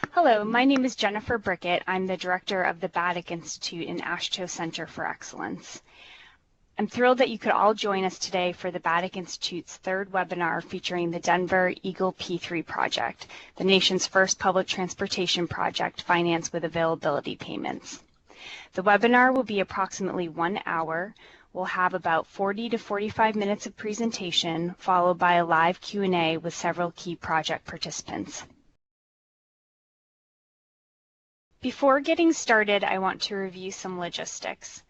Hello, my name is Jennifer Brickett. I'm the director of the BATIC Institute and AASHTO Center for Excellence. I'm thrilled that you could all join us today for the BATIC Institute's third webinar featuring the Denver Eagle P3 project, the nation's first public transportation project financed with availability payments. The webinar will be approximately 1 hour. We'll have about 40 to 45 minutes of presentation, followed by a live Q&A with several key project participants. Before getting started, I want to review some logistics.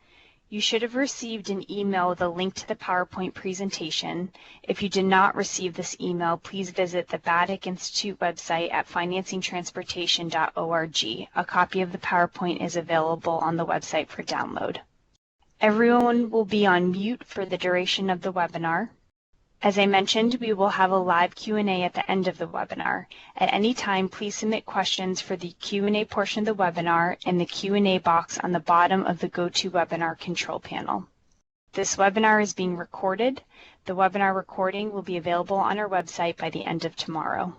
You should have received an email with a link to the PowerPoint presentation. If you did not receive this email, please visit the BATIC Institute website at financingtransportation.org. A copy of the PowerPoint is available on the website for download. Everyone will be on mute for the duration of the webinar. As I mentioned, we will have a live Q&A at the end of the webinar. At any time, please submit questions for the Q&A portion of the webinar in the Q&A box on the bottom of the GoToWebinar control panel. This webinar is being recorded. The webinar recording will be available on our website by the end of tomorrow.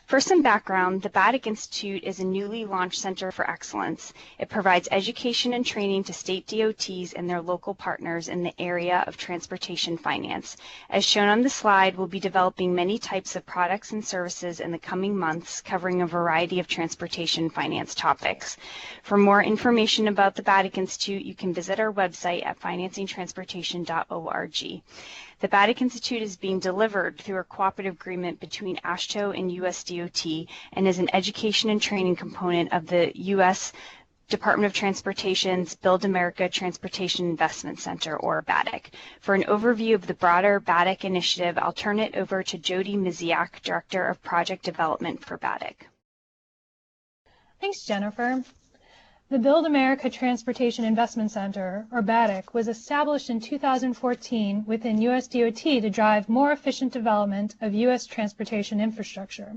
For some background, the BATIC Institute is a newly launched Center for Excellence. It provides education and training to state DOTs and their local partners in the area of transportation finance. As shown on the slide, we'll be developing many types of products and services in the coming months, covering a variety of transportation finance topics. For more information about the BATIC Institute, you can visit our website at financingtransportation.org. The BATIC Institute is being delivered through a cooperative agreement between AASHTO and US DOT and is an education and training component of the U.S. Department of Transportation's Build America Transportation Investment Center, or BATIC. For an overview of the broader BATIC initiative, I'll turn it over to Jody Miziak, Director of Project Development for BATIC. Thanks, Jennifer. The Build America Transportation Investment Center, or BATIC, was established in 2014 within US DOT to drive more efficient development of US transportation infrastructure.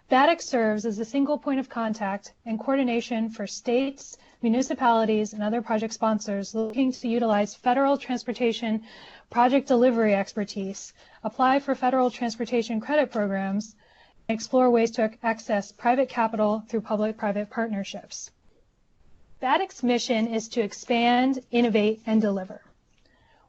BATIC serves as a single point of contact and coordination for states, municipalities, and other project sponsors looking to utilize federal transportation project delivery expertise, apply for federal transportation credit programs, and explore ways to access private capital through public-private partnerships. BATIC's mission is to expand, innovate, and deliver.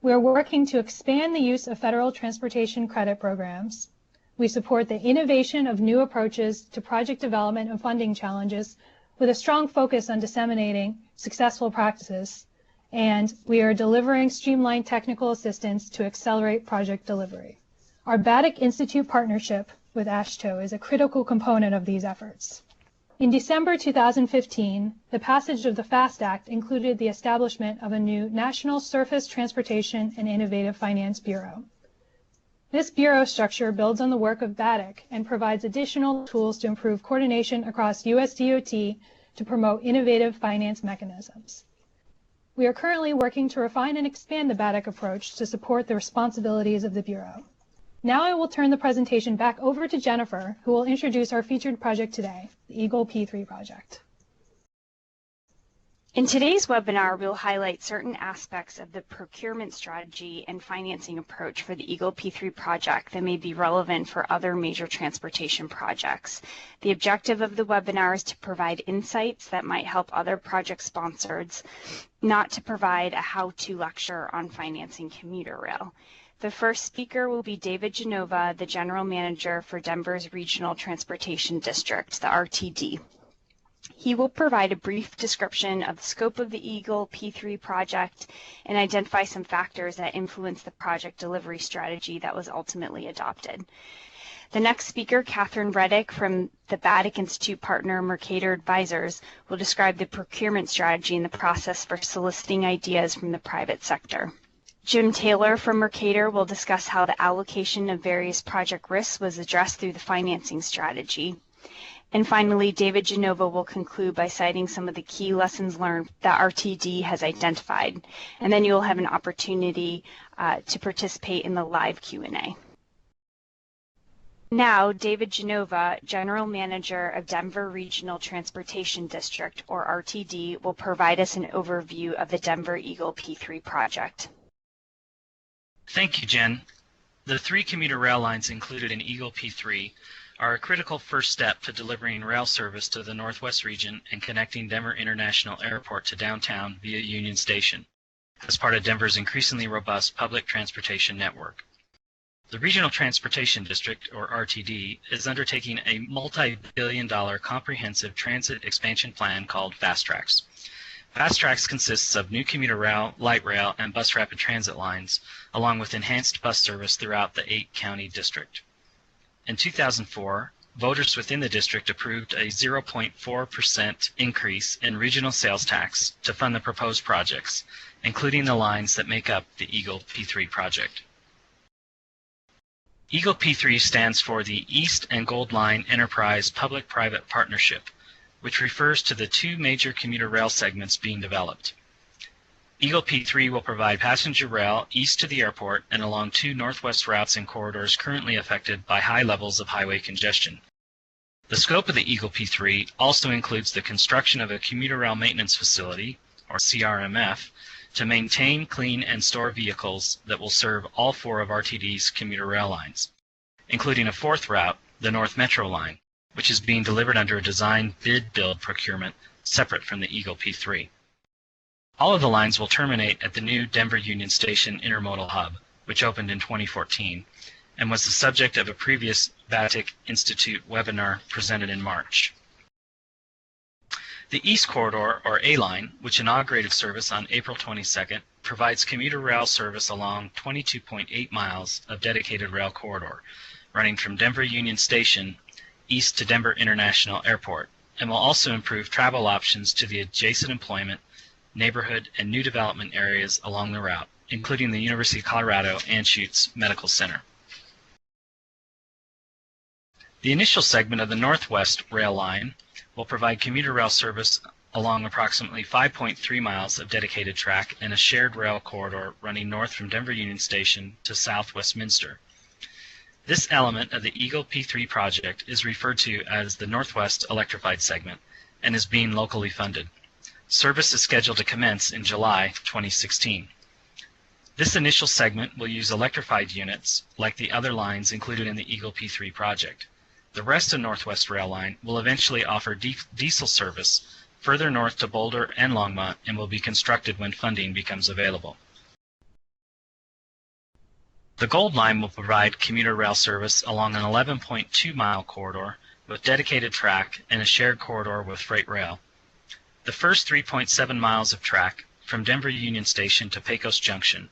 We are working to expand the use of federal transportation credit programs. We support the innovation of new approaches to project development and funding challenges with a strong focus on disseminating successful practices. And we are delivering streamlined technical assistance to accelerate project delivery. Our BATIC Institute partnership with AASHTO is a critical component of these efforts. In December 2015, the passage of the FAST Act included the establishment of a new National Surface Transportation and Innovative Finance Bureau. This bureau structure builds on the work of BATIC and provides additional tools to improve coordination across US DOT to promote innovative finance mechanisms. We are currently working to refine and expand the BATIC approach to support the responsibilities of the bureau. Now I will turn the presentation back over to Jennifer, who will introduce our featured project today, the Eagle P3 project. In today's webinar, we'll highlight certain aspects of the procurement strategy and financing approach for the Eagle P3 project that may be relevant for other major transportation projects. The objective of the webinar is to provide insights that might help other project sponsors, not to provide a how-to lecture on financing commuter rail. The first speaker will be David Genova, the General Manager for Denver's Regional Transportation District, the RTD. He will provide a brief description of the scope of the Eagle P3 project and identify some factors that influence the project delivery strategy that was ultimately adopted. The next speaker, Catherine Reddick from the BATIC Institute partner Mercator Advisors, will describe the procurement strategy and the process for soliciting ideas from the private sector. Jim Taylor from Mercator will discuss how the allocation of various project risks was addressed through the financing strategy. And finally, David Genova will conclude by citing some of the key lessons learned that RTD has identified. And then you'll have an opportunity to participate in the live Q&A. Now, David Genova, General Manager of Denver Regional Transportation District, or RTD, will provide us an overview of the Denver Eagle P3 project. Thank you, Jen. The three commuter rail lines included in Eagle P3 are a critical first step to delivering rail service to the Northwest region and connecting Denver International Airport to downtown via Union Station as part of Denver's increasingly robust public transportation network. The Regional Transportation District, or RTD, is undertaking a multi-billion-dollar comprehensive transit expansion plan called Fast Tracks. Fast Tracks consists of new commuter rail, light rail, and bus rapid transit lines, along with enhanced bus service throughout the 8-county district. In 2004, voters within the district approved a 0.4% increase in regional sales tax to fund the proposed projects, including the lines that make up the Eagle P3 project. Eagle P3 stands for the East and Gold Line Enterprise Public-Private Partnership, which refers to the two major commuter rail segments being developed. Eagle P3 will provide passenger rail east to the airport and along two northwest routes and corridors currently affected by high levels of highway congestion. The scope of the Eagle P3 also includes the construction of a commuter rail maintenance facility, or CRMF, to maintain, clean, and store vehicles that will serve all four of RTD's commuter rail lines, including a fourth route, the North Metro line, which is being delivered under a design bid-build procurement separate from the Eagle P3. All of the lines will terminate at the new Denver Union Station Intermodal Hub, which opened in 2014, and was the subject of a previous BATIC Institute webinar presented in March. The East Corridor, or A-Line, which inaugurated service on April 22nd, provides commuter rail service along 22.8 miles of dedicated rail corridor, running from Denver Union Station east to Denver International Airport, and will also improve travel options to the adjacent employment, neighborhood, and new development areas along the route, including the University of Colorado Anschutz Medical Center. The initial segment of the Northwest Rail Line will provide commuter rail service along approximately 5.3 miles of dedicated track and a shared rail corridor running north from Denver Union Station to South Westminster. This element of the Eagle P3 project is referred to as the Northwest Electrified segment and is being locally funded. Service is scheduled to commence in July 2016. This initial segment will use electrified units like the other lines included in the Eagle P3 project. The rest of Northwest Rail Line will eventually offer diesel service further north to Boulder and Longmont and will be constructed when funding becomes available. The Gold Line will provide commuter rail service along an 11.2-mile corridor with dedicated track and a shared corridor with freight rail. The first 3.7 miles of track from Denver Union Station to Pecos Junction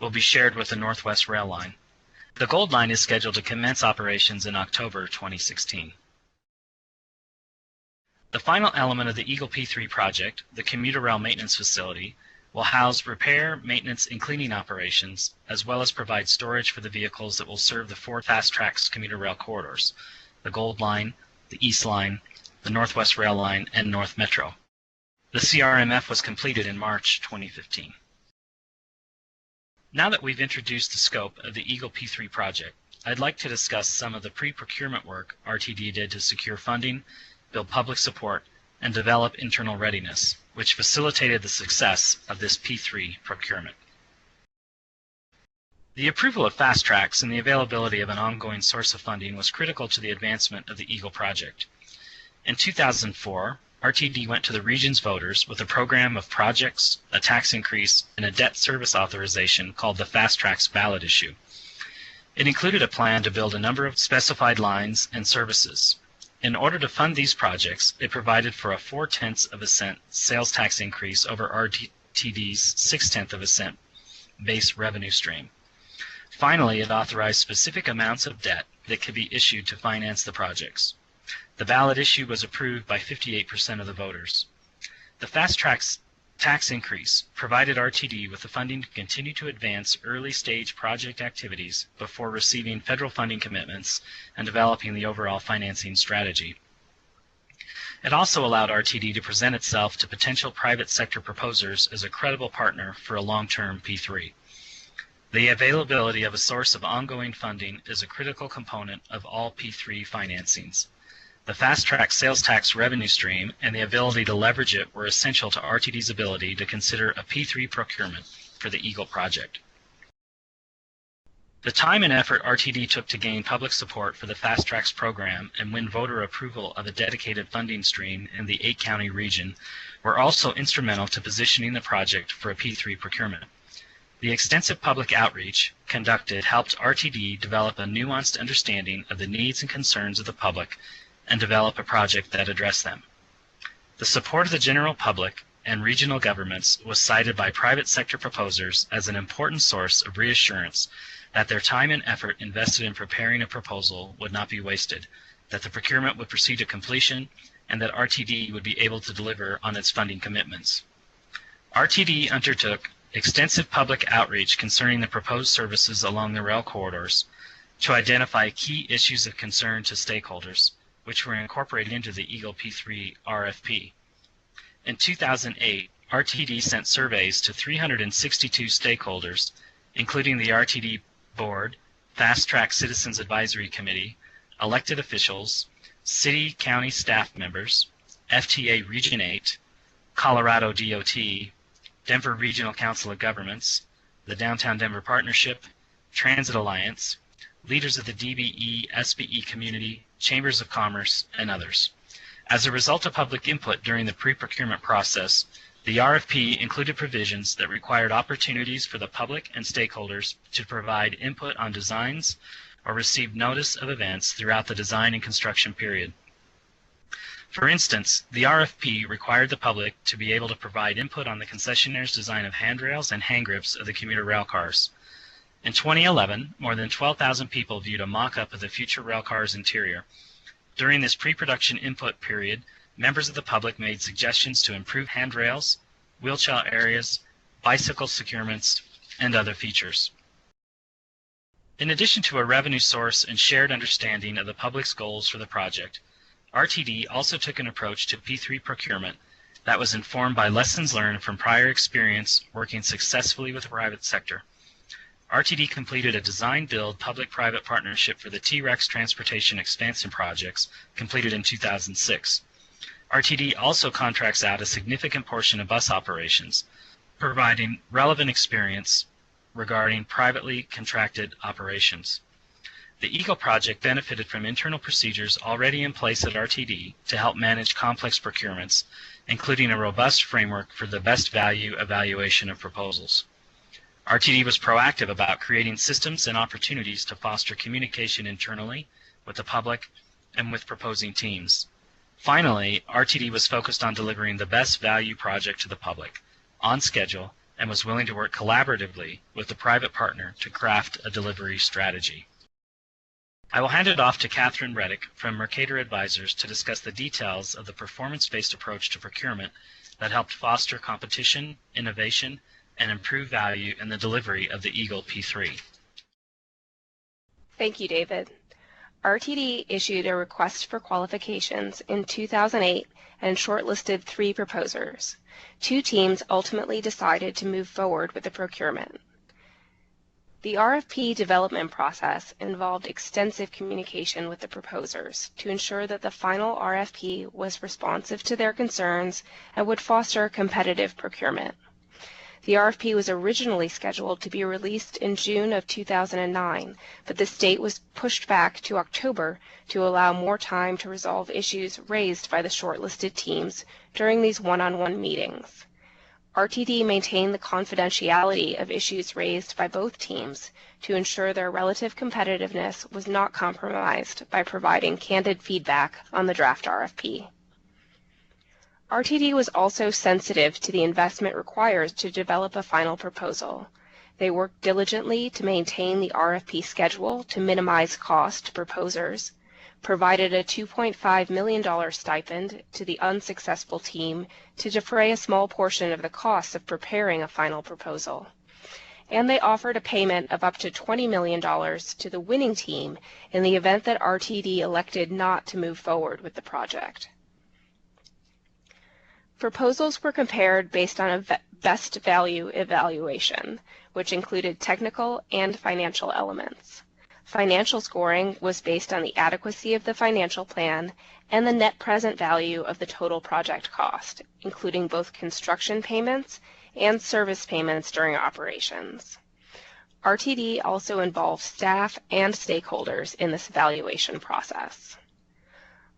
will be shared with the Northwest Rail Line. The Gold Line is scheduled to commence operations in October 2016. The final element of the Eagle P3 project, the commuter rail maintenance facility, will house repair, maintenance, and cleaning operations, as well as provide storage for the vehicles that will serve the four Fast Tracks commuter rail corridors, the Gold Line, the East Line, the Northwest Rail Line, and North Metro. The CRMF was completed in March 2015. Now that we've introduced the scope of the Eagle P3 project, I'd like to discuss some of the pre-procurement work RTD did to secure funding, build public support, and develop internal readiness, which facilitated the success of this P3 procurement. The approval of Fast Tracks and the availability of an ongoing source of funding was critical to the advancement of the Eagle project. In 2004, RTD went to the region's voters with a program of projects, a tax increase, and a debt service authorization called the Fast Tracks ballot issue. It included a plan to build a number of specified lines and services. In order to fund these projects, it provided for a 0.4% sales tax increase over RTD's 0.6% base revenue stream. Finally, it authorized specific amounts of debt that could be issued to finance the projects. The ballot issue was approved by 58% of the voters. The Fast Tracks tax increase provided RTD with the funding to continue to advance early-stage project activities before receiving federal funding commitments and developing the overall financing strategy. It also allowed RTD to present itself to potential private sector proposers as a credible partner for a long-term P3. The availability of a source of ongoing funding is a critical component of all P3 financings. The Fast Track sales tax revenue stream and the ability to leverage it were essential to RTD's ability to consider a P3 procurement for the Eagle project. The time and effort RTD took to gain public support for the Fast Tracks program and win voter approval of a dedicated funding stream in the 8-county region were also instrumental to positioning the project for a P3 procurement. The extensive public outreach conducted helped RTD develop a nuanced understanding of the needs and concerns of the public and develop a project that addressed them. The support of the general public and regional governments was cited by private sector proposers as an important source of reassurance that their time and effort invested in preparing a proposal would not be wasted, that the procurement would proceed to completion, and that RTD would be able to deliver on its funding commitments. RTD undertook extensive public outreach concerning the proposed services along the rail corridors to identify key issues of concern to stakeholders, which were incorporated into the Eagle P3 RFP. In 2008, RTD sent surveys to 362 stakeholders, including the RTD Board, Fast Track Citizens Advisory Committee, elected officials, city, county staff members, FTA Region 8, Colorado DOT, Denver Regional Council of Governments, the Downtown Denver Partnership, Transit Alliance, leaders of the DBE, SBE community, chambers of commerce, and others. As a result of public input during the pre-procurement process, the RFP included provisions that required opportunities for the public and stakeholders to provide input on designs or receive notice of events throughout the design and construction period. For instance, the RFP required the public to be able to provide input on the concessionaire's design of handrails and hand grips of the commuter rail cars. In 2011, more than 12,000 people viewed a mock-up of the future rail car's interior. During this pre-production input period, members of the public made suggestions to improve handrails, wheelchair areas, bicycle securements, and other features. In addition to a revenue source and shared understanding of the public's goals for the project, RTD also took an approach to P3 procurement that was informed by lessons learned from prior experience working successfully with the private sector. RTD completed a design-build public-private partnership for the T-Rex transportation expansion projects completed in 2006. RTD also contracts out a significant portion of bus operations, providing relevant experience regarding privately contracted operations. The Eagle project benefited from internal procedures already in place at RTD to help manage complex procurements, including a robust framework for the best value evaluation of proposals. RTD was proactive about creating systems and opportunities to foster communication internally, with the public, and with proposing teams. Finally, RTD was focused on delivering the best value project to the public, on schedule, and was willing to work collaboratively with the private partner to craft a delivery strategy. I will hand it off to Catherine Reddick from Mercator Advisors to discuss the details of the performance-based approach to procurement that helped foster competition, innovation, and improve value in the delivery of the Eagle P3. Thank you, David. RTD issued a request for qualifications in 2008 and shortlisted 3 proposers. 2 teams ultimately decided to move forward with the procurement. The RFP development process involved extensive communication with the proposers to ensure that the final RFP was responsive to their concerns and would foster competitive procurement. The RFP was originally scheduled to be released in June of 2009, but this date was pushed back to October to allow more time to resolve issues raised by the shortlisted teams during these one-on-one meetings. RTD maintained the confidentiality of issues raised by both teams to ensure their relative competitiveness was not compromised by providing candid feedback on the draft RFP. RTD was also sensitive to the investment required to develop a final proposal. They worked diligently to maintain the RFP schedule to minimize cost to proposers, provided a $2.5 million stipend to the unsuccessful team to defray a small portion of the costs of preparing a final proposal, and they offered a payment of up to $20 million to the winning team in the event that RTD elected not to move forward with the project. Proposals were compared based on a best value evaluation, which included technical and financial elements. Financial scoring was based on the adequacy of the financial plan and the net present value of the total project cost, including both construction payments and service payments during operations. RTD also involved staff and stakeholders in this evaluation process.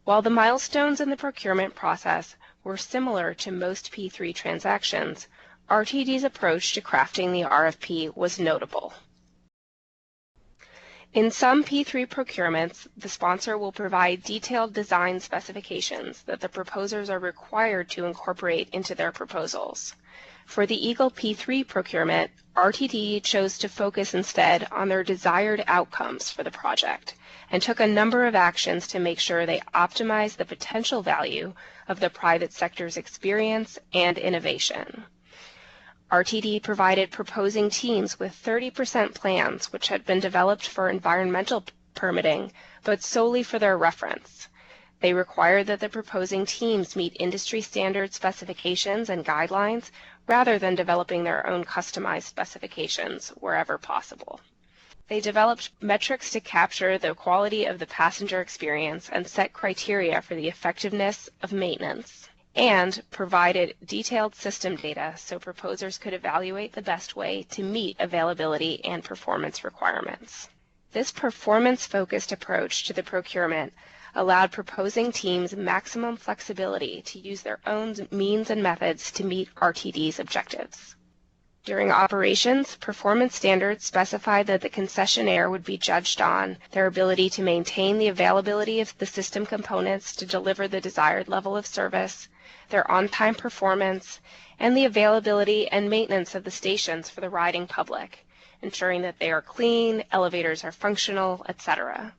While the milestones in the procurement process were similar to most P3 transactions, RTD's approach to crafting the RFP was notable. In some P3 procurements, the sponsor will provide detailed design specifications that the proposers are required to incorporate into their proposals. For the Eagle P3 procurement, RTD chose to focus instead on their desired outcomes for the project and took a number of actions to make sure they optimize the potential value of the private sector's experience and innovation. RTD provided proposing teams with 30% plans which had been developed for environmental permitting, but solely for their reference. They required that the proposing teams meet industry standard specifications and guidelines rather than developing their own customized specifications wherever possible. They developed metrics to capture the quality of the passenger experience and set criteria for the effectiveness of maintenance, and provided detailed system data so proposers could evaluate the best way to meet availability and performance requirements. This performance-focused approach to the procurement allowed proposing teams maximum flexibility to use their own means and methods to meet RTD's objectives. During operations, performance standards specified that the concessionaire would be judged on their ability to maintain the availability of the system components to deliver the desired level of service, their on-time performance, and the availability and maintenance of the stations for the riding public, ensuring that they are clean, elevators are functional, etc.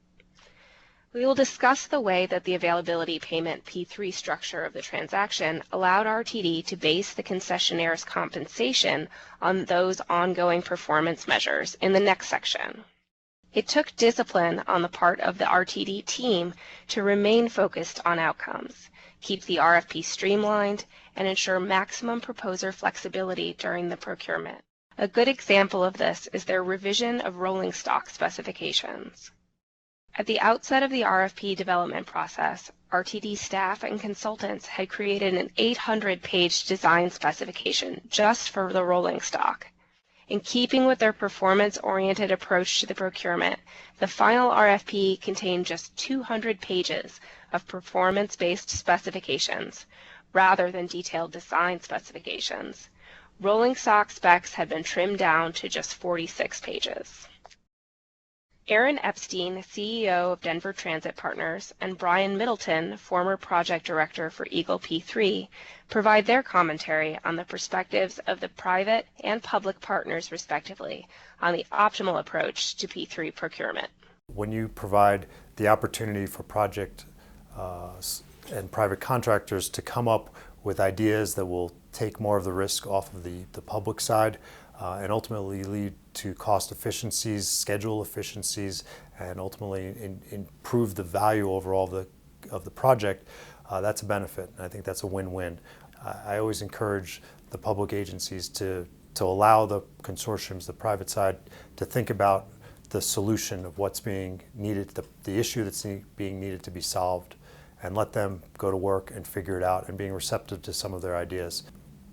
We will discuss the way that the availability payment P3 structure of the transaction allowed RTD to base the concessionaire's compensation on those ongoing performance measures in the next section. It took discipline on the part of the RTD team to remain focused on outcomes, keep the RFP streamlined, and ensure maximum proposer flexibility during the procurement. A good example of this is their revision of rolling stock specifications. At the outset of the RFP development process, RTD staff and consultants had created an 800-page design specification just for the rolling stock. In keeping with their performance-oriented approach to the procurement, the final RFP contained just 200 pages of performance-based specifications, rather than detailed design specifications. Rolling stock specs had been trimmed down to just 46 pages. Aaron Epstein, CEO of Denver Transit Partners, and Brian Middleton, former project director for Eagle P3, provide their commentary on the perspectives of the private and public partners, respectively, on the optimal approach to P3 procurement. When you provide the opportunity for project and private contractors to come up with ideas that will take more of the risk off of the public side, and ultimately lead to cost efficiencies, schedule efficiencies, and ultimately improve the value overall of the project, that's a benefit. And I think that's a win-win. I always encourage the public agencies to allow the consortiums, the private side, to think about the solution of what's being needed, the issue that's being needed to be solved, and let them go to work and figure it out and being receptive to some of their ideas.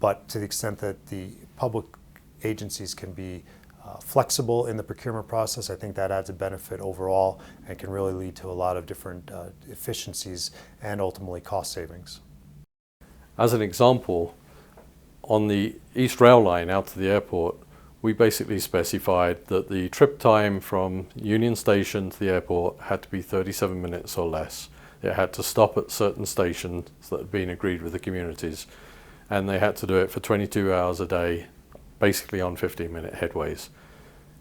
But to the extent that the public agencies can be flexible in the procurement process, I think that adds a benefit overall and can really lead to a lot of different efficiencies and ultimately cost savings. As an example, on the East Rail Line out to the airport, we basically specified that the trip time from Union Station to the airport had to be 37 minutes or less. It had to stop at certain stations that had been agreed with the communities, and they had to do it for 22 hours a day, basically on 15-minute headways.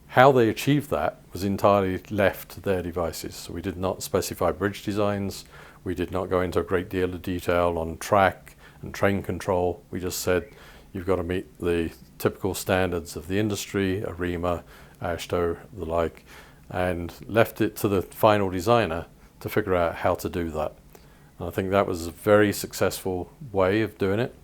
How they achieved that was entirely left to their devices. So we did not specify bridge designs, we did not go into a great deal of detail on track and train control. We just said you've got to meet the typical standards of the industry, ARIMA, AASHTO, the like, and left it to the final designer to figure out how to do that. And I think that was a very successful way of doing it.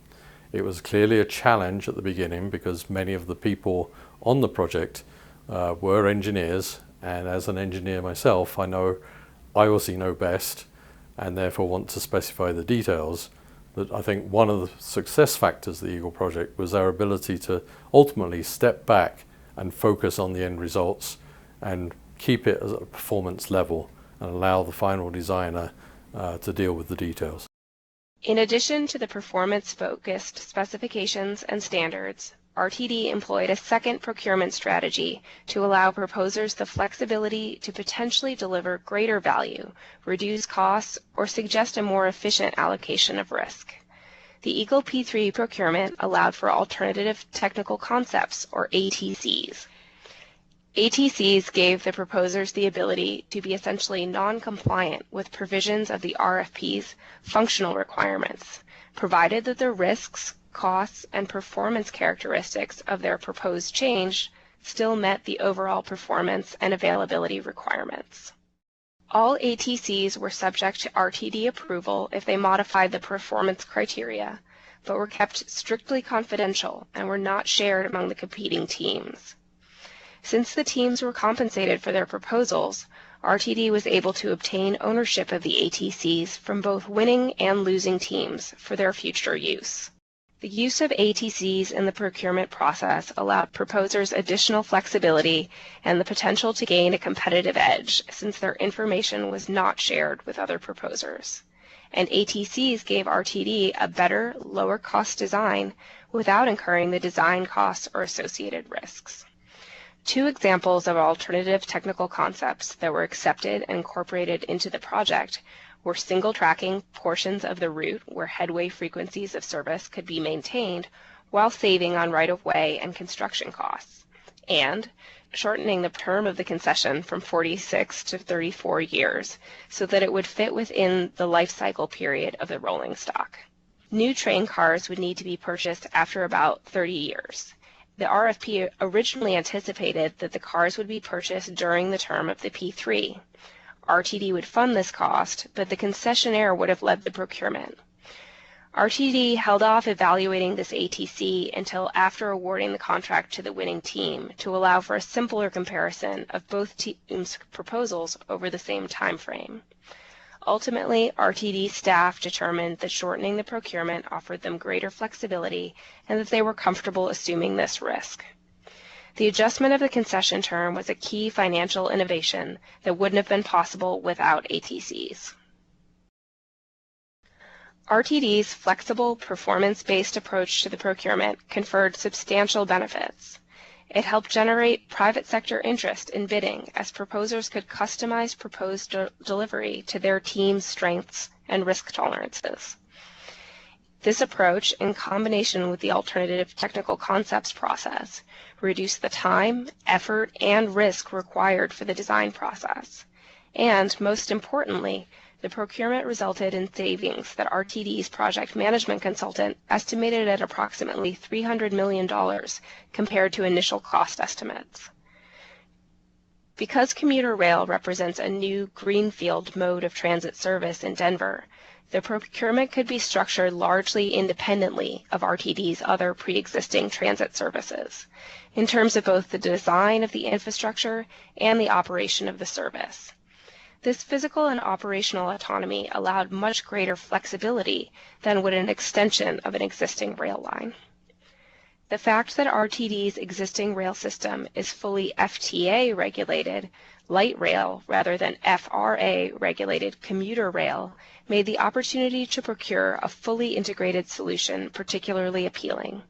It was clearly a challenge at the beginning because many of the people on the project were engineers, and as an engineer myself, I obviously know best and therefore want to specify the details. But I think one of the success factors of the Eagle project was our ability to ultimately step back and focus on the end results and keep it at a performance level and allow the final designer to deal with the details. In addition to the performance-focused specifications and standards, RTD employed a second procurement strategy to allow proposers the flexibility to potentially deliver greater value, reduce costs, or suggest a more efficient allocation of risk. The Eagle P3 procurement allowed for alternative technical concepts, or ATCs. ATCs gave the proposers the ability to be essentially non-compliant with provisions of the RFP's functional requirements, provided that the risks, costs, and performance characteristics of their proposed change still met the overall performance and availability requirements. All ATCs were subject to RTD approval if they modified the performance criteria, but were kept strictly confidential and were not shared among the competing teams. Since the teams were compensated for their proposals, RTD was able to obtain ownership of the ATCs from both winning and losing teams for their future use. The use of ATCs in the procurement process allowed proposers additional flexibility and the potential to gain a competitive edge since their information was not shared with other proposers. And ATCs gave RTD a better, lower-cost design without incurring the design costs or associated risks. Two examples of alternative technical concepts that were accepted and incorporated into the project were single tracking portions of the route where headway frequencies of service could be maintained while saving on right-of-way and construction costs, and shortening the term of the concession from 46 to 34 years so that it would fit within the life cycle period of the rolling stock. New train cars would need to be purchased after about 30 years. The RFP originally anticipated that the cars would be purchased during the term of the P3. RTD would fund this cost, but the concessionaire would have led the procurement. RTD held off evaluating this ATC until after awarding the contract to the winning team to allow for a simpler comparison of both teams' proposals over the same time frame. Ultimately, RTD staff determined that shortening the procurement offered them greater flexibility and that they were comfortable assuming this risk. The adjustment of the concession term was a key financial innovation that wouldn't have been possible without ATCs. RTD's flexible, performance-based approach to the procurement conferred substantial benefits. It helped generate private sector interest in bidding as proposers could customize proposed delivery to their team's strengths and risk tolerances. This approach, in combination with the alternative technical concepts process, reduced the time, effort, and risk required for the design process. And, most importantly, the procurement resulted in savings that RTD's project management consultant estimated at approximately $300 million compared to initial cost estimates. Because commuter rail represents a new greenfield mode of transit service in Denver, the procurement could be structured largely independently of RTD's other pre-existing transit services, in terms of both the design of the infrastructure and the operation of the service. This physical and operational autonomy allowed much greater flexibility than would an extension of an existing rail line. The fact that RTD's existing rail system is fully FTA regulated, light rail rather than FRA regulated commuter rail made the opportunity to procure a fully integrated solution particularly appealing.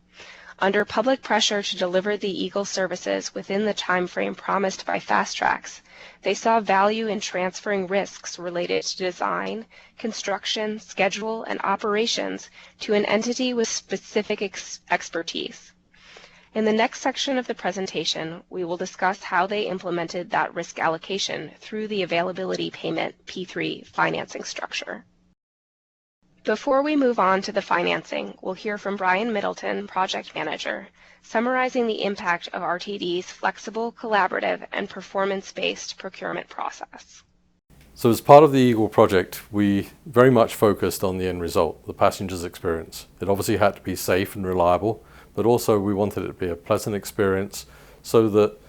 Under public pressure to deliver the Eagle services within the time frame promised by Fast Tracks, they saw value in transferring risks related to design, construction, schedule, and operations to an entity with specific expertise. In the next section of the presentation, we will discuss how they implemented that risk allocation through the availability payment P3 financing structure. Before we move on to the financing, we'll hear from Brian Middleton, Project Manager, summarizing the impact of RTD's flexible, collaborative, and performance-based procurement process. So as part of the Eagle project, we very much focused on the end result, the passenger's experience. It obviously had to be safe and reliable, but also we wanted it to be a pleasant experience so that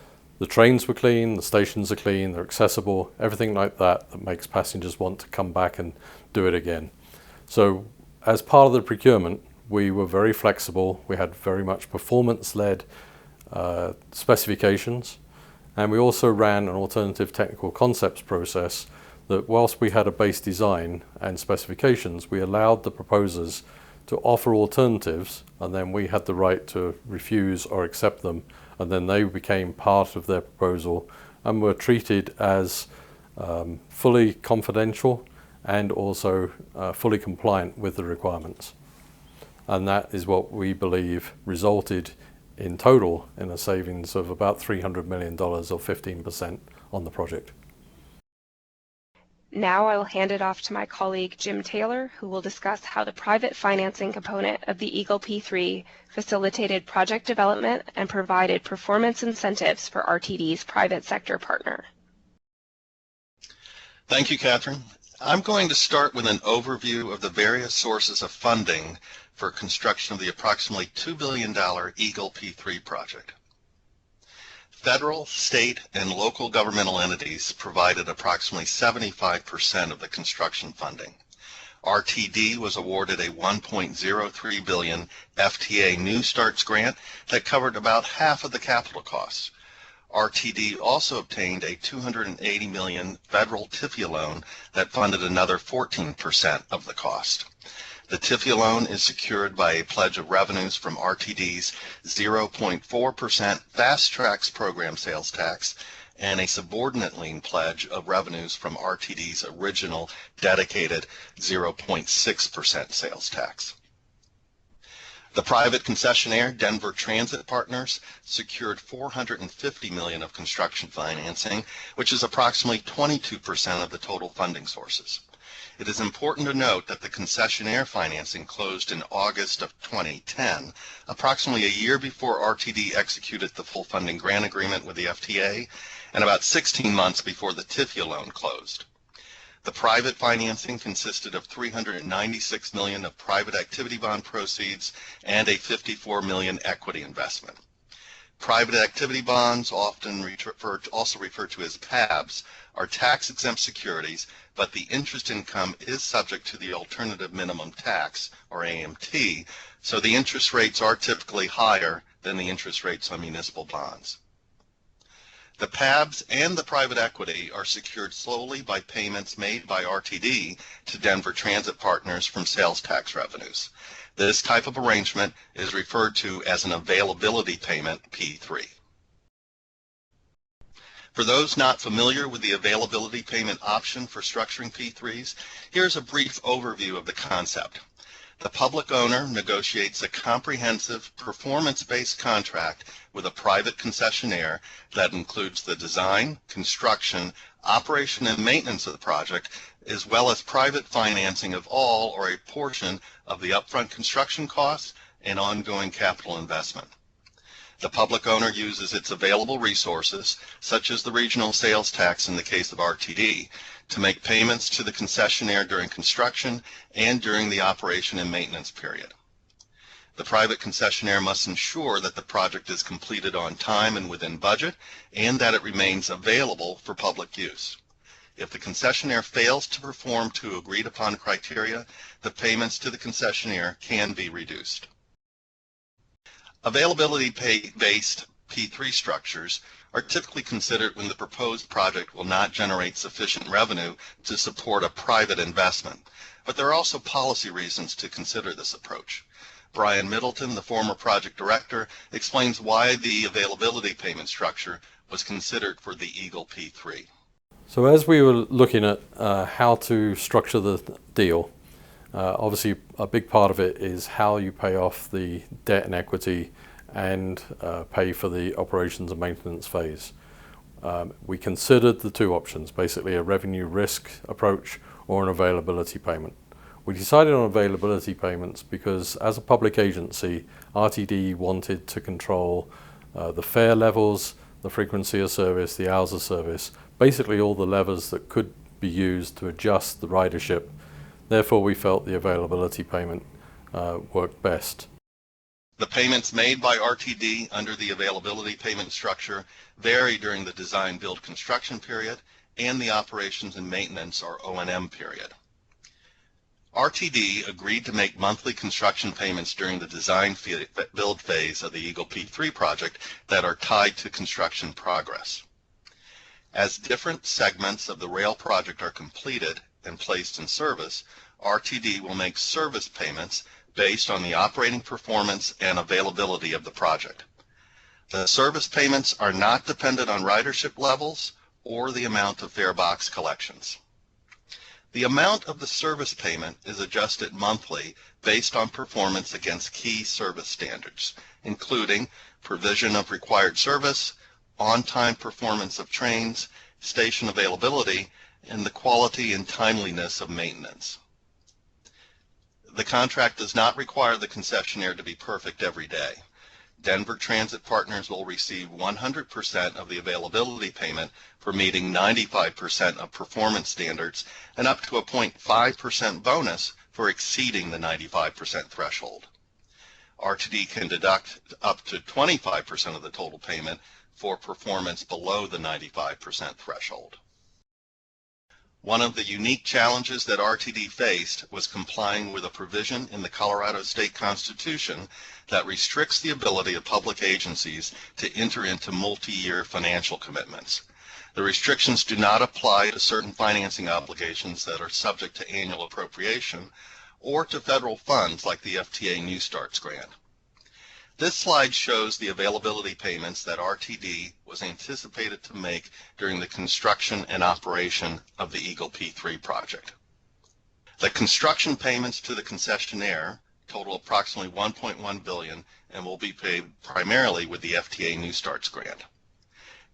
the trains were clean, the stations are clean, they're accessible, everything like that makes passengers want to come back and do it again. So as part of the procurement, we were very flexible. We had very much performance-led specifications, and we also ran an alternative technical concepts process that whilst we had a base design and specifications, we allowed the proposers to offer alternatives, and then we had the right to refuse or accept them, and then they became part of their proposal and were treated as fully confidential and also fully compliant with the requirements. And that is what we believe resulted in total in a savings of about $300 million or 15% on the project. Now I will hand it off to my colleague Jim Taylor, who will discuss how the private financing component of the Eagle P3 facilitated project development and provided performance incentives for RTD's private sector partner. Thank you, Catherine. I'm going to start with an overview of the various sources of funding for construction of the approximately $2 billion Eagle P3 project. Federal, state, and local governmental entities provided approximately 75% of the construction funding. RTD was awarded a $1.03 billion FTA New Starts grant that covered about half of the capital costs. RTD also obtained a $280 million federal TIFIA loan that funded another 14% of the cost. The TIFIA loan is secured by a pledge of revenues from RTD's 0.4% Fast Tracks program sales tax and a subordinate lien pledge of revenues from RTD's original dedicated 0.6% sales tax. The private concessionaire, Denver Transit Partners, secured $450 million of construction financing, which is approximately 22% of the total funding sources. It is important to note that the concessionaire financing closed in August of 2010, approximately a year before RTD executed the full funding grant agreement with the FTA, and about 16 months before the TIFIA loan closed. The private financing consisted of $396 million of private activity bond proceeds and a $54 million equity investment. Private activity bonds, often also referred to as PABs, are tax-exempt securities, but the interest income is subject to the alternative minimum tax, or AMT, so the interest rates are typically higher than the interest rates on municipal bonds. The PABs and the private equity are secured solely by payments made by RTD to Denver Transit Partners from sales tax revenues. This type of arrangement is referred to as an availability payment, P3. For those not familiar with the availability payment option for structuring P3s, here's a brief overview of the concept. The public owner negotiates a comprehensive performance-based contract with a private concessionaire that includes the design, construction, operation, and maintenance of the project, as well as private financing of all or a portion of the upfront construction costs and ongoing capital investment. The public owner uses its available resources, such as the regional sales tax in the case of RTD, to make payments to the concessionaire during construction and during the operation and maintenance period. The private concessionaire must ensure that the project is completed on time and within budget, and that it remains available for public use. If the concessionaire fails to perform to agreed upon criteria, the payments to the concessionaire can be reduced. Availability-based P3 structures are typically considered when the proposed project will not generate sufficient revenue to support a private investment, but there are also policy reasons to consider this approach. Brian Middleton, the former project director, explains why the availability payment structure was considered for the Eagle P3. So as we were looking at how to structure the deal, obviously a big part of it is how you pay off the debt and equity and pay for the operations and maintenance phase. We considered the two options, basically a revenue risk approach or an availability payment. We decided on availability payments because as a public agency, RTD wanted to control the fare levels, the frequency of service, the hours of service, basically all the levers that could be used to adjust the ridership. Therefore, we felt the availability payment worked best. The payments made by RTD under the availability payment structure vary during the design build construction period and the operations and maintenance or O&M period. RTD agreed to make monthly construction payments during the design build phase of the Eagle P3 project that are tied to construction progress. As different segments of the rail project are completed and placed in service, RTD will make service payments based on the operating performance and availability of the project. The service payments are not dependent on ridership levels or the amount of fare box collections. The amount of the service payment is adjusted monthly based on performance against key service standards, including provision of required service, on-time performance of trains, station availability, and the quality and timeliness of maintenance. The contract does not require the concessionaire to be perfect every day. Denver Transit Partners will receive 100% of the availability payment for meeting 95% of performance standards and up to a 0.5% bonus for exceeding the 95% threshold. RTD can deduct up to 25% of the total payment for performance below the 95% threshold. One of the unique challenges that RTD faced was complying with a provision in the Colorado State Constitution that restricts the ability of public agencies to enter into multi-year financial commitments. The restrictions do not apply to certain financing obligations that are subject to annual appropriation or to federal funds like the FTA New Starts grant. This slide shows the availability payments that RTD was anticipated to make during the construction and operation of the Eagle P3 project. The construction payments to the concessionaire total approximately $1.1 billion and will be paid primarily with the FTA New Starts grant.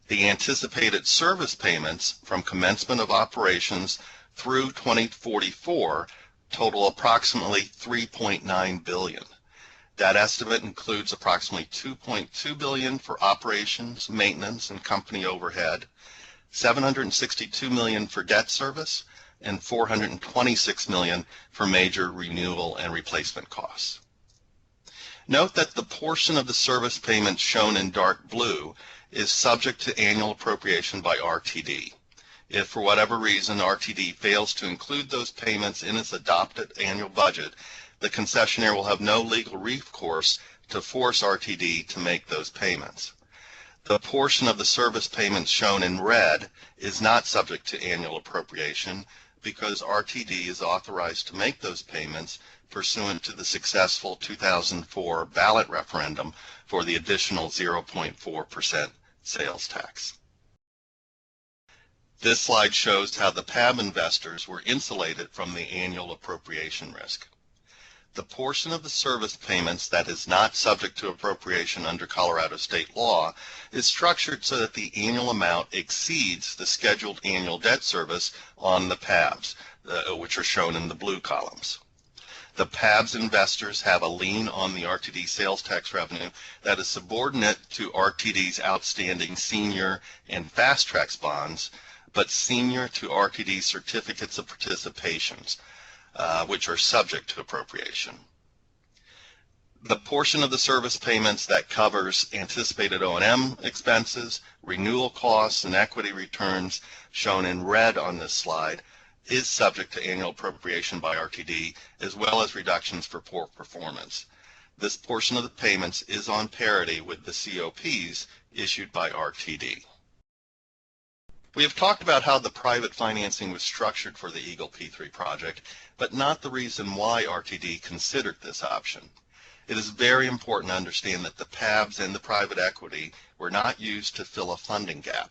The anticipated service payments from commencement of operations through 2044 total approximately $3.9 billion. That estimate includes approximately $2.2 billion for operations, maintenance, and company overhead, $762 million for debt service, and $426 million for major renewal and replacement costs. Note that the portion of the service payments shown in dark blue is subject to annual appropriation by RTD. If for whatever reason RTD fails to include those payments in its adopted annual budget, the concessionaire will have no legal recourse to force RTD to make those payments. The portion of the service payments shown in red is not subject to annual appropriation because RTD is authorized to make those payments pursuant to the successful 2004 ballot referendum for the additional 0.4% sales tax. This slide shows how the PAB investors were insulated from the annual appropriation risk. The portion of the service payments that is not subject to appropriation under Colorado state law is structured so that the annual amount exceeds the scheduled annual debt service on the PABs, which are shown in the blue columns. The PABs investors have a lien on the RTD sales tax revenue that is subordinate to RTD's outstanding senior and fast tracks bonds, but senior to RTD certificates of participations, which are subject to appropriation. The portion of the service payments that covers anticipated O&M expenses, renewal costs, and equity returns shown in red on this slide is subject to annual appropriation by RTD, as well as reductions for poor performance. This portion of the payments is on parity with the COPs issued by RTD. We have talked about how the private financing was structured for the Eagle P3 project, but not the reason why RTD considered this option. It is very important to understand that the PABs and the private equity were not used to fill a funding gap.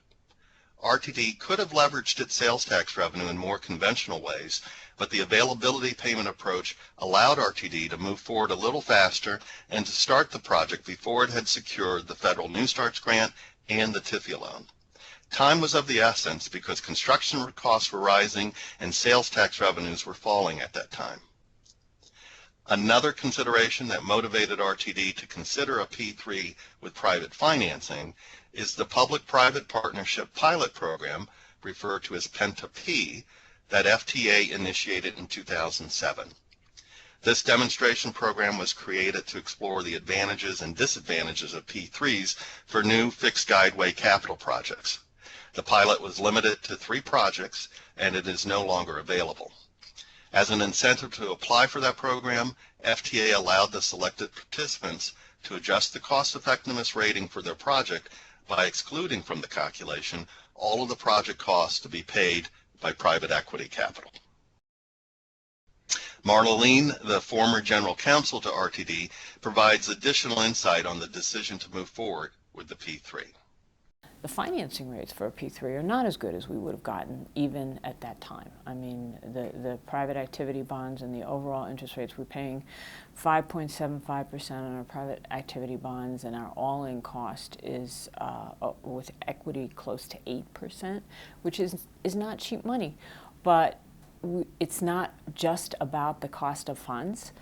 RTD could have leveraged its sales tax revenue in more conventional ways, but the availability payment approach allowed RTD to move forward a little faster and to start the project before it had secured the federal New Starts grant and the TIFIA loan. Time was of the essence because construction costs were rising and sales tax revenues were falling at that time. Another consideration that motivated RTD to consider a P3 with private financing is the Public-Private Partnership Pilot Program, referred to as PENTA-P, that FTA initiated in 2007. This demonstration program was created to explore the advantages and disadvantages of P3s for new fixed guideway capital projects. The pilot was limited to 3 projects, and it is no longer available. As an incentive to apply for that program, FTA allowed the selected participants to adjust the cost-effectiveness rating for their project by excluding from the calculation all of the project costs to be paid by private equity capital. Marla Lean, the former general counsel to RTD, provides additional insight on the decision to move forward with the P3. The financing rates for a P3 are not as good as we would have gotten even at that time. I mean, the private activity bonds and the overall interest rates, we're paying 5.75% on our private activity bonds, and our all-in cost is with equity close to 8%, which is not cheap money. But it's not just about the cost of funds.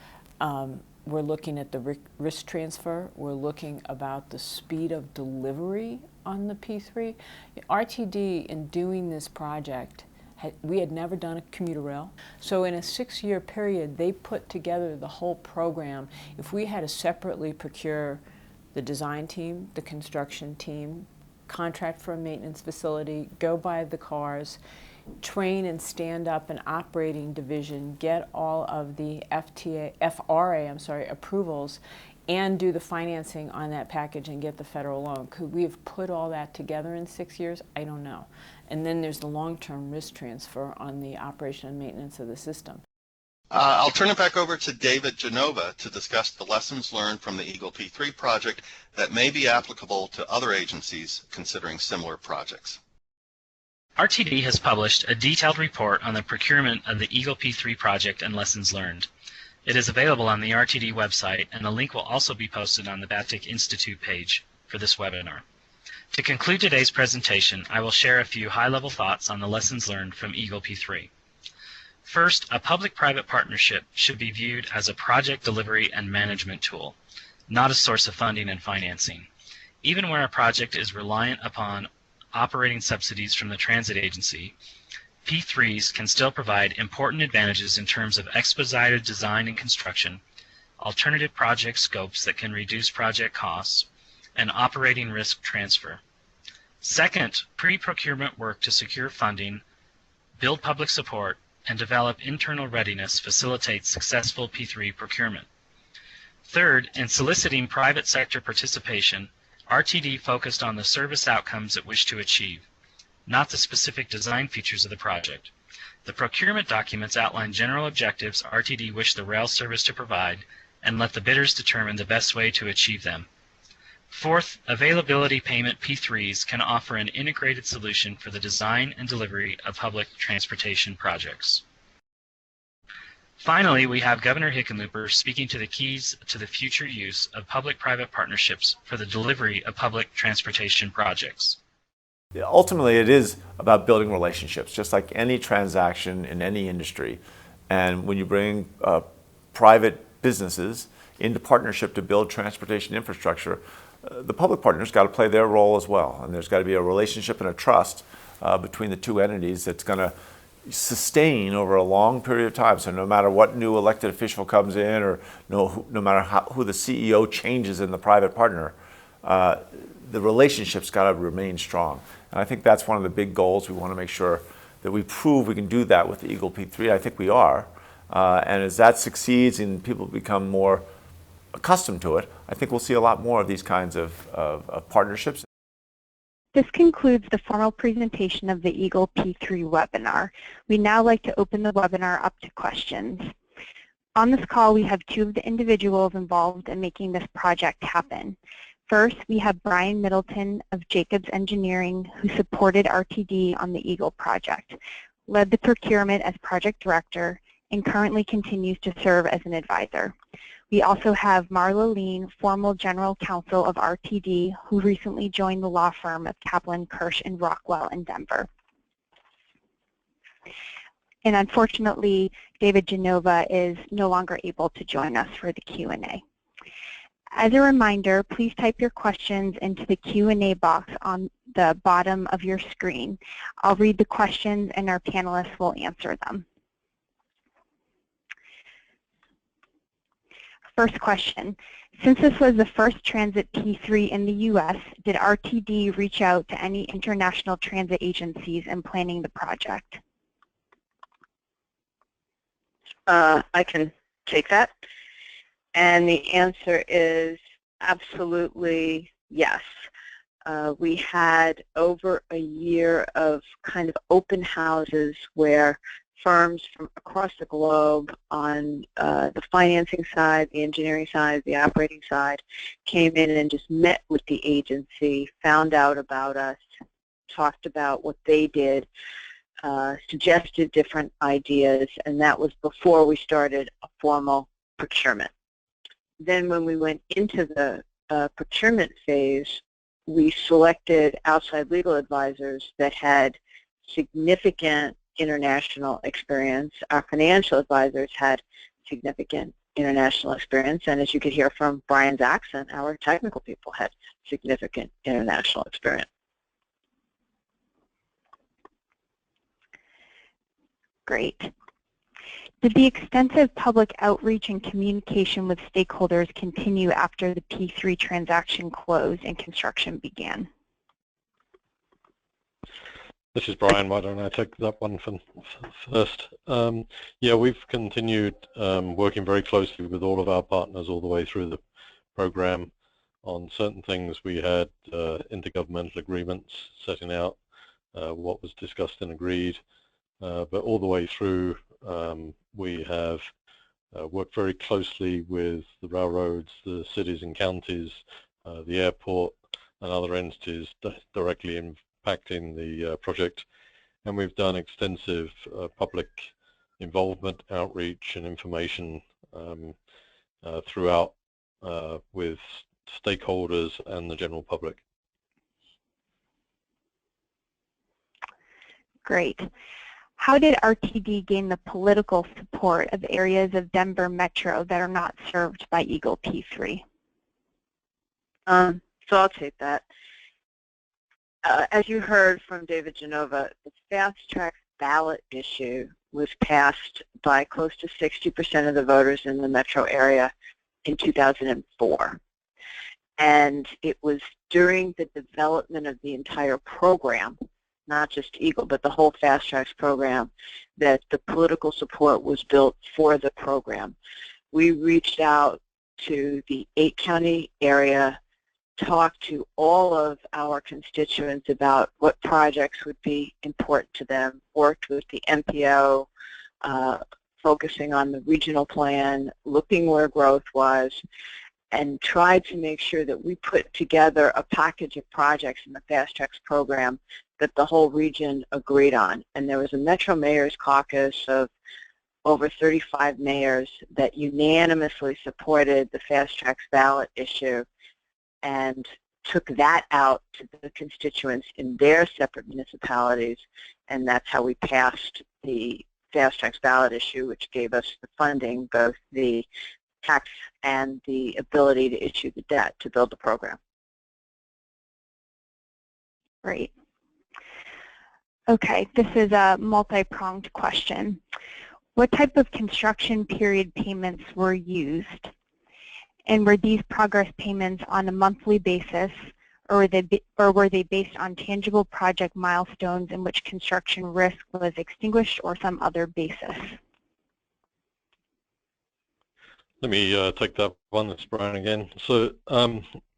We're looking at the risk transfer. We're looking about the speed of delivery on the P3. RTD, in doing this project, we had never done a commuter rail. So in a 6-year period, they put together the whole program. If we had to separately procure the design team, the construction team, contract for a maintenance facility, go buy the cars, train and stand up an operating division, get all of the FRA approvals, and do the financing on that package and get the federal loan. Could we have put all that together in 6 years? I don't know. And then there's the long-term risk transfer on the operation and maintenance of the system. I'll turn it back over to David Genova to discuss the lessons learned from the Eagle P3 project that may be applicable to other agencies considering similar projects. RTD has published a detailed report on the procurement of the Eagle P3 project and lessons learned. It is available on the RTD website, and a link will also be posted on the BATIC Institute page for this webinar. To conclude today's presentation, I will share a few high-level thoughts on the lessons learned from Eagle P3. First, a public-private partnership should be viewed as a project delivery and management tool, not a source of funding and financing. Even where a project is reliant upon operating subsidies from the transit agency, P3s can still provide important advantages in terms of expedited design and construction, alternative project scopes that can reduce project costs, and operating risk transfer. Second, pre-procurement work to secure funding, build public support, and develop internal readiness facilitates successful P3 procurement. Third, in soliciting private sector participation, RTD focused on the service outcomes it wished to achieve, not the specific design features of the project. The procurement documents outline general objectives RTD wished the rail service to provide and let the bidders determine the best way to achieve them. Fourth, availability payment P3s can offer an integrated solution for the design and delivery of public transportation projects. Finally, we have Governor Hickenlooper speaking to the keys to the future use of public-private partnerships for the delivery of public transportation projects. Ultimately, it is about building relationships, just like any transaction in any industry. And when you bring private businesses into partnership to build transportation infrastructure, the public partners got to play their role as well. And there's got to be a relationship and a trust between the two entities that's going to sustain over a long period of time. So no matter what new elected official comes in, or no matter who the CEO changes in the private partner, the relationship's got to remain strong. And I think that's one of the big goals. We want to make sure that we prove we can do that with the Eagle P3. I think we are. And as that succeeds and people become more accustomed to it, I think we'll see a lot more of these kinds of partnerships. This concludes the formal presentation of the Eagle P3 webinar. We'd now like to open the webinar up to questions. On this call, we have two of the individuals involved in making this project happen. First, we have Brian Middleton of Jacobs Engineering, who supported RTD on the Eagle project, led the procurement as project director, and currently continues to serve as an advisor. We also have Marla Lean, former general counsel of RTD, who recently joined the law firm of Kaplan, Kirsch, and Rockwell in Denver. And unfortunately, David Genova is no longer able to join us for the Q&A. As a reminder, please type your questions into the Q&A box on the bottom of your screen. I'll read the questions and our panelists will answer them. First question, since this was the first transit P3 in the U.S., did RTD reach out to any international transit agencies in planning the project? I can take that. And the answer is absolutely yes. We had over a year of kind of open houses where firms from across the globe on the financing side, the engineering side, the operating side came in and just met with the agency, found out about us, talked about what they did, suggested different ideas, and that was before we started a formal procurement. Then when we went into the procurement phase, we selected outside legal advisors that had significant international experience. Our financial advisors had significant international experience, and as you could hear from Brian's accent, our technical people had significant international experience. Great. Did the extensive public outreach and communication with stakeholders continue after the P3 transaction closed and construction began? This is Brian. Why don't I take that one first? Yeah, we've continued working very closely with all of our partners all the way through the program. On certain things, we had intergovernmental agreements setting out what was discussed and agreed. But all the way through, we have worked very closely with the railroads, the cities and counties, the airport, and other entities directly impacting the project. And we've done extensive public involvement, outreach, and information throughout with stakeholders and the general public. Great. How did RTD gain the political support of areas of Denver Metro that are not served by Eagle P3? So I'll take that. As you heard from David Genova, the fast track ballot issue was passed by close to 60% of the voters in the metro area in 2004. And it was during the development of the entire program, not just Eagle, but the whole Fast Tracks program, that the political support was built for the program. We reached out to the 8-county area, talked to all of our constituents about what projects would be important to them, worked with the MPO, focusing on the regional plan, looking where growth was, and tried to make sure that we put together a package of projects in the Fast Tracks program that the whole region agreed on. And there was a Metro Mayor's Caucus of over 35 mayors that unanimously supported the Fast Tracks ballot issue and took that out to the constituents in their separate municipalities, and that's how we passed the Fast Tracks ballot issue, which gave us the funding, both the tax and the ability to issue the debt to build the program. Great. Okay, this is a multi-pronged question. What type of construction period payments were used? And were these progress payments on a monthly basis, or were they based on tangible project milestones in which construction risk was extinguished or some other basis? Let me take that one. It's Brian again. So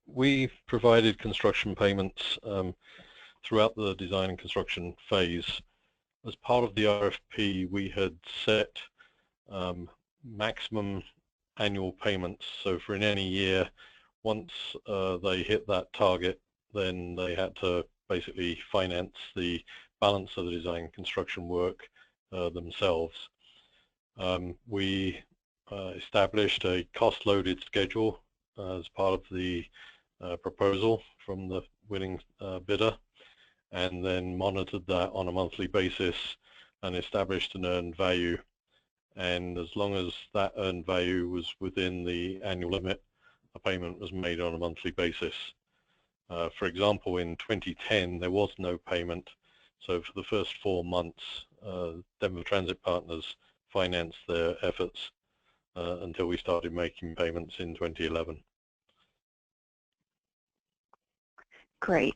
we provided construction payments throughout the design and construction phase. As part of the RFP, we had set maximum annual payments. So for in any year, once they hit that target, then they had to basically finance the balance of the design and construction work themselves. We established a cost-loaded schedule as part of the proposal from the winning bidder, and then monitored that on a monthly basis and established an earned value. And as long as that earned value was within the annual limit, a payment was made on a monthly basis. For example, in 2010, there was no payment. So for the first 4 months, Denver Transit Partners financed their efforts until we started making payments in 2011. Great.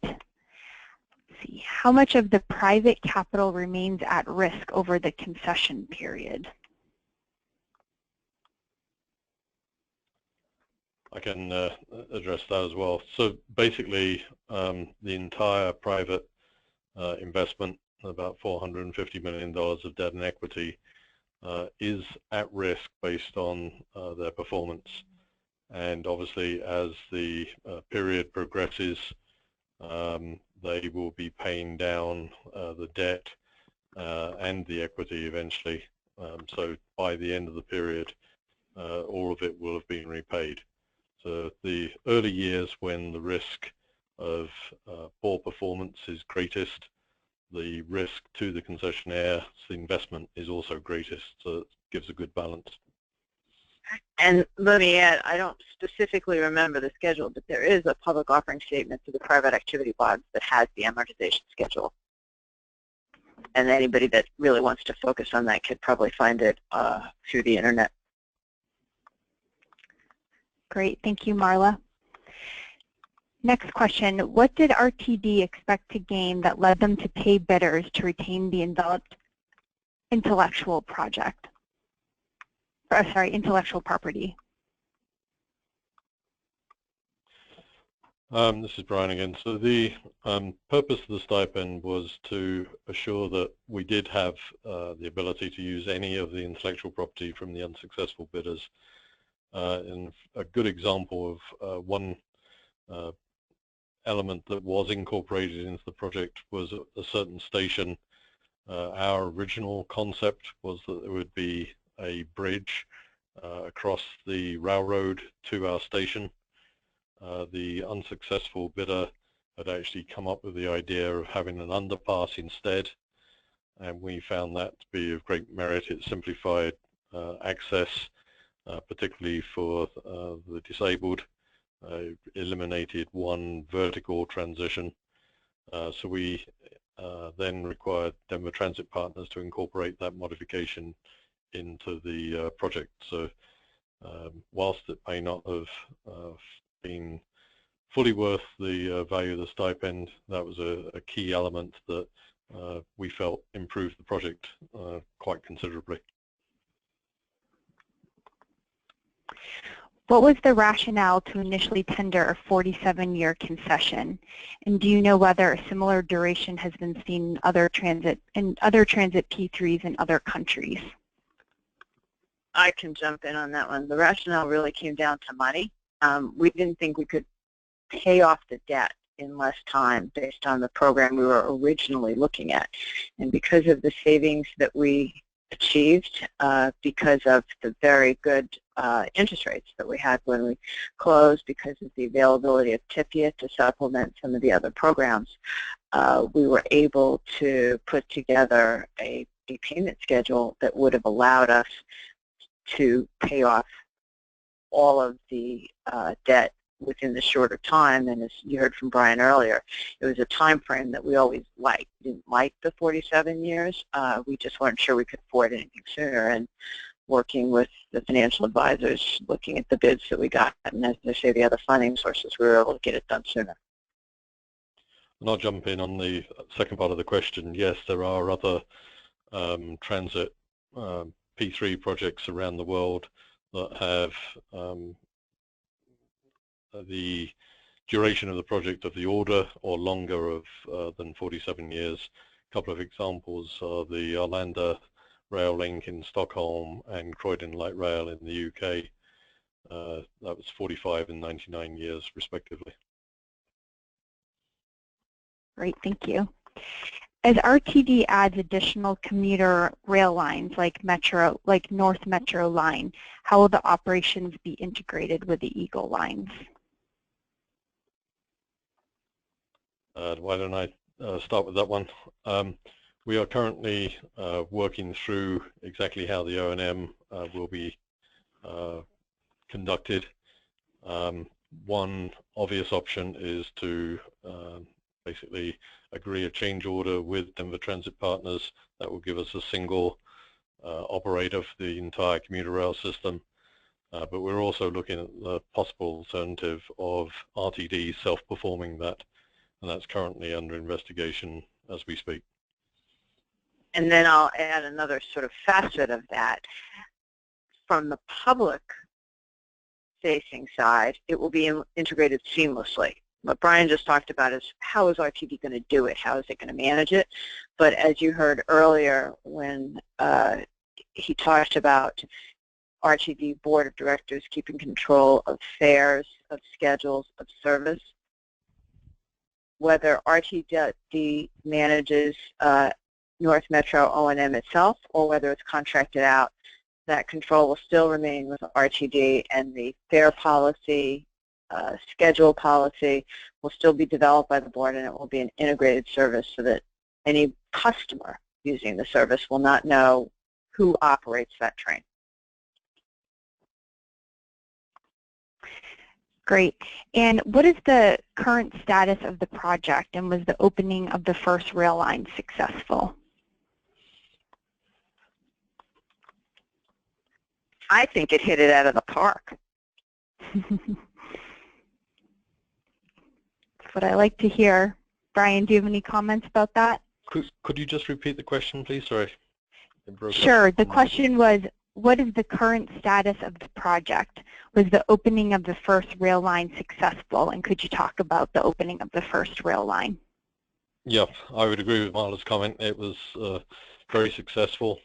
See, how much of the private capital remains at risk over the concession period? I can address that as well. So basically, the entire private investment, about $450 million of debt and equity, is at risk based on their performance. And obviously, as the period progresses, they will be paying down the debt and the equity eventually. So by the end of the period, all of it will have been repaid. So the early years, when the risk of poor performance is greatest, the risk to the concessionaire's investment is also greatest. So it gives a good balance. And let me add, I don't specifically remember the schedule, but there is a public offering statement to the private activity bonds that has the amortization schedule. And anybody that really wants to focus on that could probably find it through the internet. Great, thank you, Marla. Next question, what did RTD expect to gain that led them to pay bidders to retain the enveloped intellectual project? Intellectual property. This is Brian again. So the purpose of the stipend was to assure that we did have the ability to use any of the intellectual property from the unsuccessful bidders. And a good example of one element that was incorporated into the project was a certain station. Our original concept was that there would be a bridge across the railroad to our station. The unsuccessful bidder had actually come up with the idea of having an underpass instead, and we found that to be of great merit. It simplified access, particularly for the disabled. Eliminated one vertical transition. So we then required Denver Transit Partners to incorporate that modification into the project. So whilst it may not have been fully worth the value of the stipend, that was a key element that we felt improved the project quite considerably. What was the rationale to initially tender a 47-year concession? And do you know whether a similar duration has been seen in other transit P3s in other countries? I can jump in on that one. The rationale really came down to money. We didn't think we could pay off the debt in less time based on the program we were originally looking at. And because of the savings that we achieved, because of the very good interest rates that we had when we closed, because of the availability of TIPIA to supplement some of the other programs, we were able to put together a payment schedule that would have allowed us to pay off all of the debt within the shorter time. And as you heard from Brian earlier, it was a time frame that we always liked. We didn't like the 47 years. We just weren't sure we could afford anything sooner. And working with the financial advisors, looking at the bids that we got, and as I say, the other funding sources, we were able to get it done sooner. And I'll jump in on the second part of the question. Yes, there are other transit P3 projects around the world that have the duration of the project of the order or longer of than 47 years. A couple of examples are the Arlanda Rail Link in Stockholm and Croydon Light Rail in the UK. That was 45 and 99 years respectively. Great, thank you. As RTD adds additional commuter rail lines like North Metro line, how will the operations be integrated with the Eagle lines? Why don't I start with that one? We are currently working through exactly how the O&M will be conducted. One obvious option is to basically agree a change order with Denver Transit Partners that will give us a single operator for the entire commuter rail system. But we're also looking at the possible alternative of RTD self-performing that, and that's currently under investigation as we speak. And then I'll add another sort of facet of that. From the public facing side, it will be integrated seamlessly. What Brian just talked about is how is RTD going to do it? How is it going to manage it? But as you heard earlier when he talked about RTD Board of Directors keeping control of fares, of schedules, of service, whether RTD manages North Metro O&M itself or whether it's contracted out, that control will still remain with RTD, and the fare policy, schedule policy will still be developed by the board, and it will be an integrated service so that any customer using the service will not know who operates that train. Great. And what is the current status of the project, and was the opening of the first rail line successful? I think it hit it out of the park. That's what I like to hear. Brian, do you have any comments about that? Could you just repeat the question, please? Sorry. It broke up. Sure. The question was, what is the current status of the project? Was the opening of the first rail line successful? And could you talk about the opening of the first rail line? Yeah, I would agree with Marla's comment. It was very successful.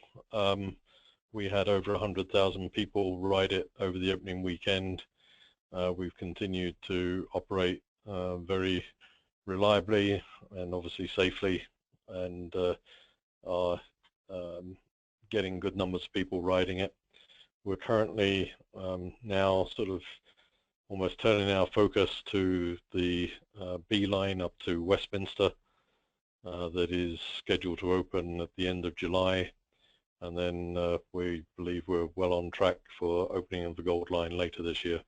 We had over 100,000 people ride it over the opening weekend. We've continued to operate very reliably and obviously safely, and are getting good numbers of people riding it. We're currently now sort of almost turning our focus to the B line up to Westminster that is scheduled to open at the end of July, and then we believe we're well on track for opening of the Gold Line later this year.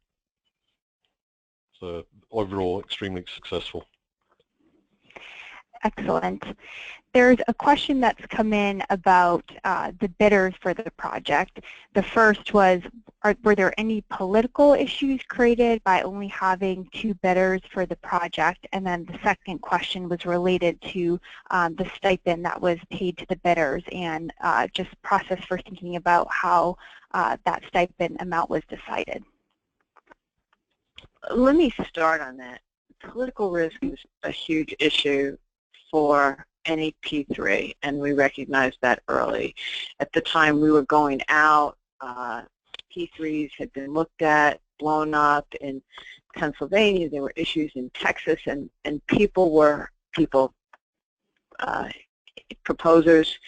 So overall, extremely successful. Excellent. There's a question that's come in about the bidders for the project. The first was, were there any political issues created by only having 2 bidders for the project? And then the second question was related to the stipend that was paid to the bidders, and just process for thinking about how that stipend amount was decided. Let me start on that. Political risk is a huge issue for any P3, and we recognized that early. At the time we were going out, P3s had been looked at, blown up in Pennsylvania. There were issues in Texas, and proposers,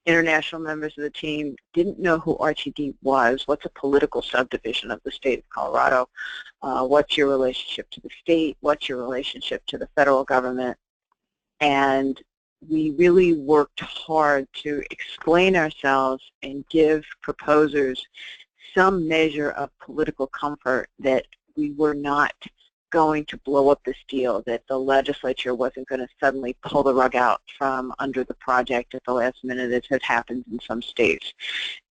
international members of the team didn't know who RTD was. What's a political subdivision of the state of Colorado? What's your relationship to the state? What's your relationship to the federal government? And we really worked hard to explain ourselves and give proposers some measure of political comfort that we were not going to blow up this deal, that the legislature wasn't going to suddenly pull the rug out from under the project at the last minute, as has happened in some states.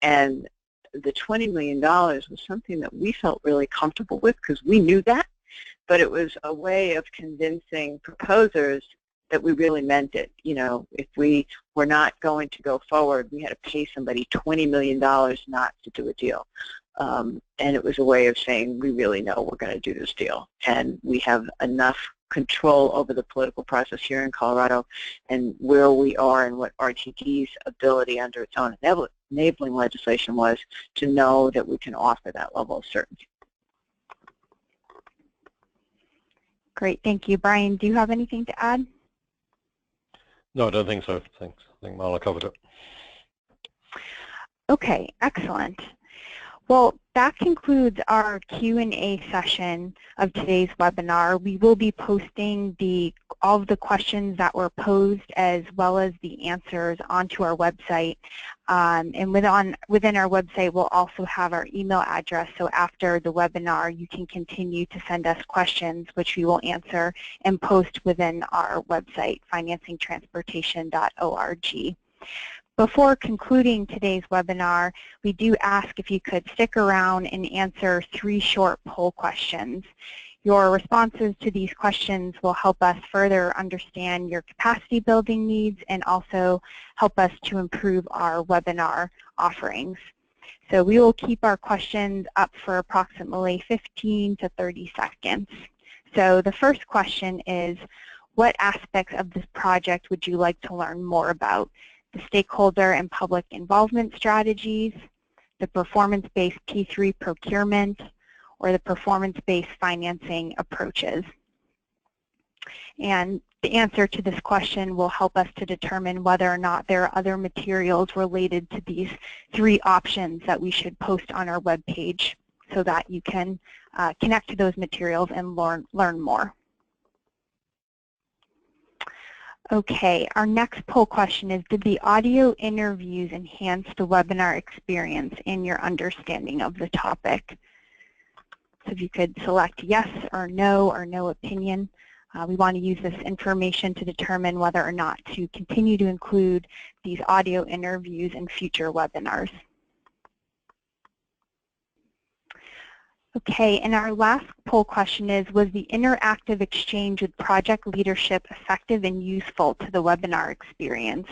And the $20 million was something that we felt really comfortable with because we knew that, but it was a way of convincing proposers that we really meant it. You know, if we were not going to go forward, we had to pay somebody $20 million not to do a deal. And it was a way of saying, we really know we're going to do this deal. And we have enough control over the political process here in Colorado and where we are and what RTD's ability under its own enabling legislation was to know that we can offer that level of certainty. Great, thank you. Brian, do you have anything to add? No, I don't think so. Thanks. I think Marla covered it. Okay, excellent. Well, that concludes our Q&A session of today's webinar. We will be posting all of the questions that were posed as well as the answers onto our website. And within our website, we'll also have our email address. So after the webinar, you can continue to send us questions, which we will answer and post within our website, financingtransportation.org. Before concluding today's webinar, we do ask if you could stick around and answer 3 short poll questions. Your responses to these questions will help us further understand your capacity building needs and also help us to improve our webinar offerings. So we will keep our questions up for approximately 15 to 30 seconds. So the first question is, what aspects of this project would you like to learn more about? The stakeholder and public involvement strategies, the performance-based P3 procurement, or the performance-based financing approaches? And the answer to this question will help us to determine whether or not there are other materials related to these three options that we should post on our webpage so that you can connect to those materials and learn more. Okay, our next poll question is, did the audio interviews enhance the webinar experience in your understanding of the topic? So if you could select yes or no opinion. We want to use this information to determine whether or not to continue to include these audio interviews in future webinars. Okay, and our last poll question is, was the interactive exchange with project leadership effective and useful to the webinar experience?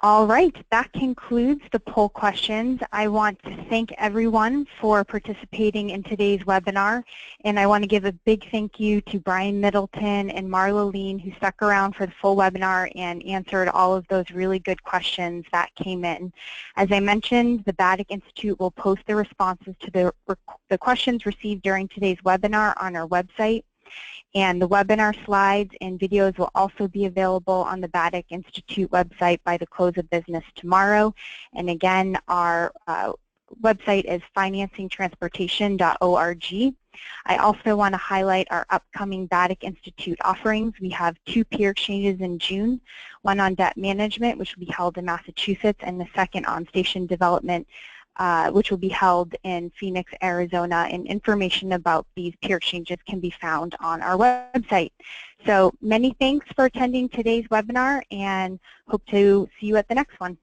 All right, that concludes the poll questions. I want to thank everyone for participating in today's webinar, and I want to give a big thank you to Brian Middleton and Marla Lean, who stuck around for the full webinar and answered all of those really good questions that came in. As I mentioned, the BATIC Institute will post the responses to the questions received during today's webinar on our website. And the webinar slides and videos will also be available on the BATIC Institute website by the close of business tomorrow. And again, our website is financingtransportation.org. I also want to highlight our upcoming BATIC Institute offerings. We have 2 peer exchanges in June, one on debt management, which will be held in Massachusetts, and the second on station development, which will be held in Phoenix, Arizona, and information about these peer exchanges can be found on our website. So many thanks for attending today's webinar, and hope to see you at the next one.